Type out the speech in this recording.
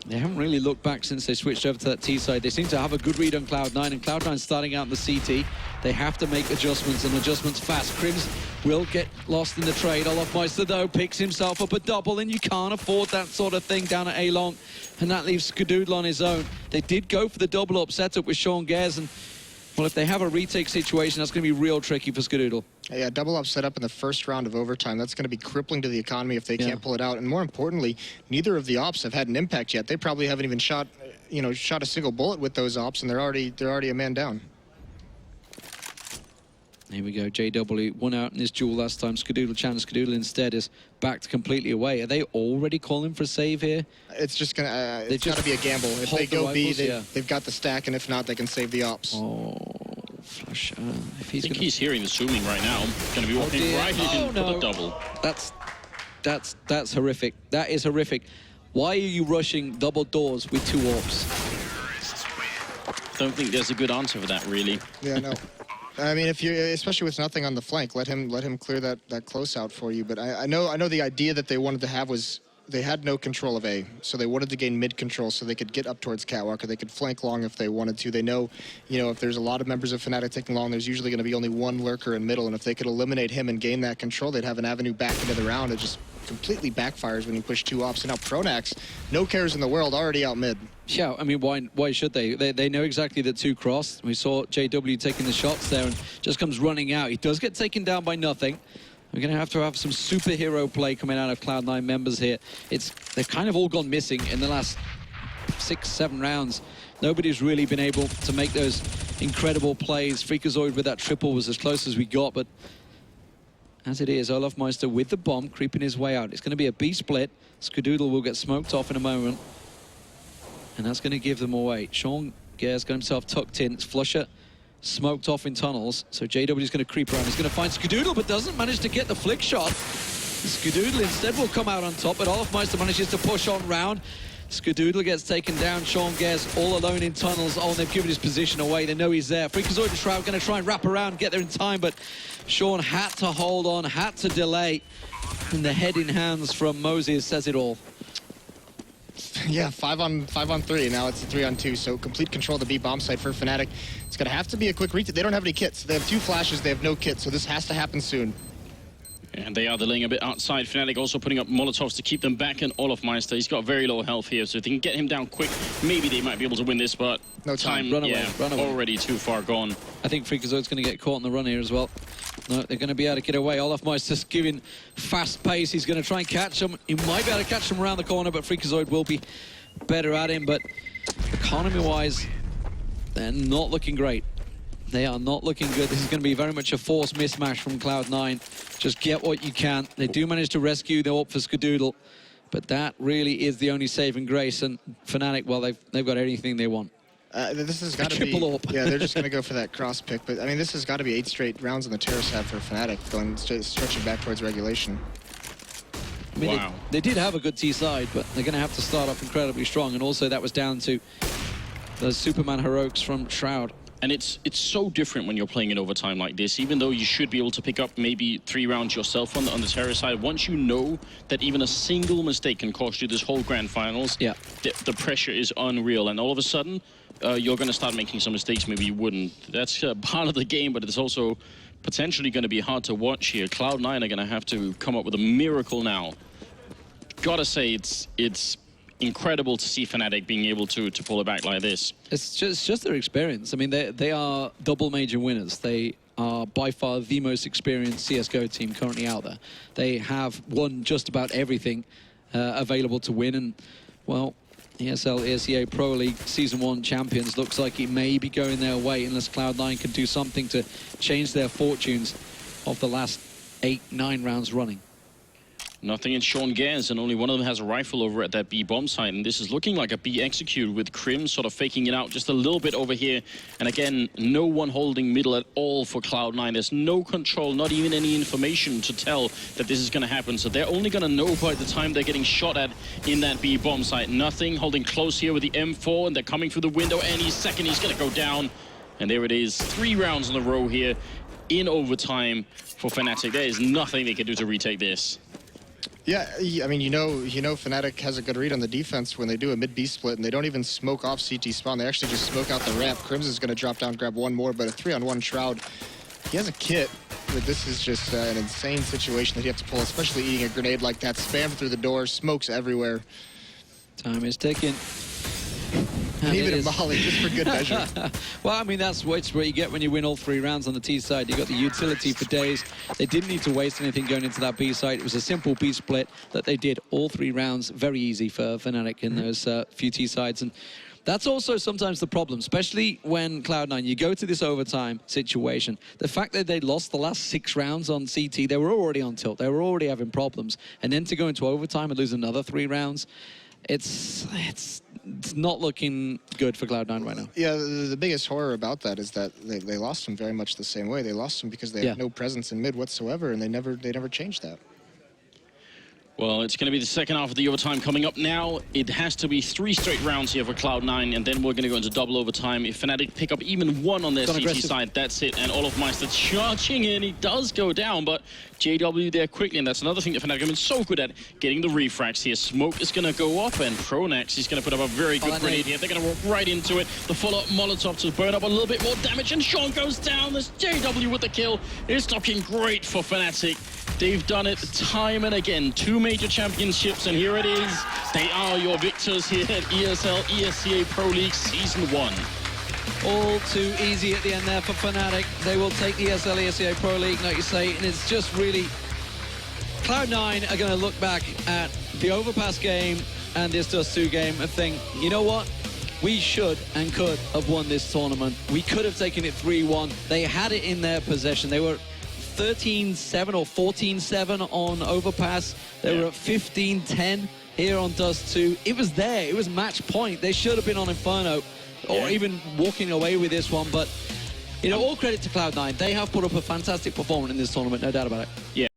They haven't really looked back since they switched over to that T side. They seem to have a good read on Cloud9, and Cloud9 starting out in the CT. They have to make adjustments, and adjustments fast. Crims will get lost in the trade. Olofmeister, though, picks himself up a double, and you can't afford that sort of thing down at A-Long, and that leaves Skadoodle on his own. They did go for the double up setup with Sean Gares, and, well, if they have a retake situation, that's going to be real tricky for Skadoodle. Yeah, double up set up in the first round of overtime. That's going to be crippling to the economy if they can't pull it out. And more importantly, neither of the ops have had an impact yet. They probably haven't even shot a single bullet with those ops, and they're already a man down. Here we go. JW won out in this duel last time. Skadoodle challenged. Skadoodle instead is backed completely away. Are they already calling for a save here? It's just gonna. It's got to be a gamble. If they go B, they've got the stack, and if not, they can save the ops. Oh, flush. If he's he's hearing the zooming right now. Going to be walking right in for the double. That's horrific. That is horrific. Why are you rushing double doors with 2 orbs? Don't think there's a good answer for that, really. Yeah, no. I mean, if you, especially with nothing on the flank, let him clear that close out for you. But I know the idea that they wanted to have was they had no control of A, so they wanted to gain mid control so they could get up towards Catwalk, or they could flank long if they wanted to. They know, if there's a lot of members of Fnatic taking long, there's usually going to be only one lurker in middle, and if they could eliminate him and gain that control, they'd have an avenue back into the round. It just completely backfires when you push 2 ops. And now Pronax, no cares in the world, already out mid. Yeah, I mean, why should they? They know exactly that 2 crossed. We saw JW taking the shots there and just comes running out. He does get taken down by nothing. We're going to have some superhero play coming out of Cloud9 members here. They've kind of all gone missing in the last 6-7 rounds. Nobody's really been able to make those incredible plays. Freakazoid with that triple was as close as we got, but as it is, Olofmeister with the bomb creeping his way out. It's going to be a B split. Skadoodle will get smoked off in a moment, and that's going to give them away. Sean Gares got himself tucked in. It's Flusher smoked off in tunnels, so JW is going to creep around. He's going to find Skadoodle, but doesn't manage to get the flick shot. Skadoodle instead will come out on top, but Olofmeister manages to push on round. Skadoodle gets taken down. Sean Gares all alone in tunnels. Oh, and they've given his position away. They know he's there. Freakazoid and Shroud going to try and wrap around, get there in time, but Sean had to hold on, had to delay. And the head in hands from Moses says it all. Yeah, 5 on 3. Now it's a 3 on 2. So complete control of the B bomb site for Fnatic. It's going to have to be a quick retake. They don't have any kits. They have 2 flashes. They have no kit. So this has to happen soon. And they are delaying a bit outside. Fnatic also putting up Molotovs to keep them back, and Olofmeister, he's got very low health here, so if they can get him down quick, maybe they might be able to win this, but no time. Run away. Already too far gone. I think Freakazoid's going to get caught on the run here as well. No, they're going to be able to get away. Olofmeister's giving fast pace. He's going to try and catch him. He might be able to catch him around the corner, but Freakazoid will be better at him. But economy-wise, they're not looking great. They are not looking good. This is going to be very much a forced mismatch from Cloud9. Just get what you can. They do manage to rescue the AWP for Skadoodle, but that really is the only saving grace. And Fnatic, well, they've got anything they want. This has got to be triple AWP. Yeah, they're just going to go for that cross pick. But I mean, this has got to be 8 straight rounds on the terrace have for Fnatic, going stretching back towards regulation. I mean, they did have a good T side, but they're going to have to start off incredibly strong. And also, that was down to those Superman heroics from Shroud. And it's so different when you're playing in overtime like this, even though you should be able to pick up maybe 3 rounds yourself on the terror side. Once you know that even a single mistake can cost you this whole Grand Finals, the pressure is unreal. And all of a sudden, you're going to start making some mistakes maybe you wouldn't. That's part of the game, but it's also potentially going to be hard to watch here. Cloud9 are going to have to come up with a miracle now. Gotta say, it's incredible to see Fnatic being able to pull it back like this. It's just their experience. I mean, they are double major winners. They are by far the most experienced CSGO team currently out there. They have won just about everything available to win. And, well, ESL ESEA Pro League Season 1 champions looks like it may be going their way unless Cloud9 can do something to change their fortunes of the last 8-9 rounds running. Nothing in Sean Gares, and only one of them has a rifle over at that B bomb site, and this is looking like a B execute with Krim sort of faking it out just a little bit over here. And again, no one holding middle at all for Cloud9. There's no control, not even any information to tell that this is going to happen. So they're only going to know by the time they're getting shot at in that B bomb site. Nothing, holding close here with the M4, and they're coming through the window any second. He's going to go down, and there it is. 3 rounds in a row here in overtime for Fnatic. There is nothing they can do to retake this. Yeah, I mean, you know, Fnatic has a good read on the defense when they do a mid-B split, and they don't even smoke off CT spawn. They actually just smoke out the ramp. Crimson's going to drop down, grab one more, but a 3-on-1 Shroud. He has a kit, but this is just an insane situation that you have to pull, especially eating a grenade like that. Spam through the door, smokes everywhere. Time is ticking. And even a Molly, just for good measure. Well, I mean, that's what you get when you win all 3 rounds on the T side. You got the utility for days. They didn't need to waste anything going into that B side. It was a simple B split that they did all 3 rounds. Very easy for Fnatic in those few T sides. And that's also sometimes the problem, especially when Cloud9, you go to this overtime situation. The fact that they lost the last 6 rounds on CT, they were already on tilt. They were already having problems. And then to go into overtime and lose another 3 rounds, it's not looking good for Cloud9 right now. Yeah, the biggest horror about that is that they lost him very much the same way. They lost him because they had no presence in mid whatsoever, and they never changed that. Well, it's going to be the second half of the overtime coming up now. It has to be 3 straight rounds here for Cloud9, and then we're going to go into double overtime. If Fnatic pick up even 1 on their CT side, that's it. And Olaf Meister charging in. He does go down, but JW there quickly, and that's another thing that Fnatic have been so good at, getting the refrags here. Smoke is going to go up, and Pronax is going to put up a very good grenade here. They're going to walk right into it. The follow-up Molotov to burn up a little bit more damage, and Sean goes down. There's JW with the kill. It's looking great for Fnatic. They've done it time and again. 2 major championships, and here it is. They are your victors here at ESL ESCA Pro League Season 1. All too easy at the end there for Fnatic. They will take the ESL ESCA Pro League, like you say, and it's just really... Cloud9 are going to look back at the Overpass game and this Dust 2 game and think, you know what? We should and could have won this tournament. We could have taken it 3-1. They had it in their possession. They were 13-7 or 14-7 on Overpass. They were at 15-10 here on Dust 2. It was there. It was match point. They should have been on Inferno or even walking away with this one. But, you know, all credit to Cloud9. They have put up a fantastic performance in this tournament, no doubt about it. Yeah.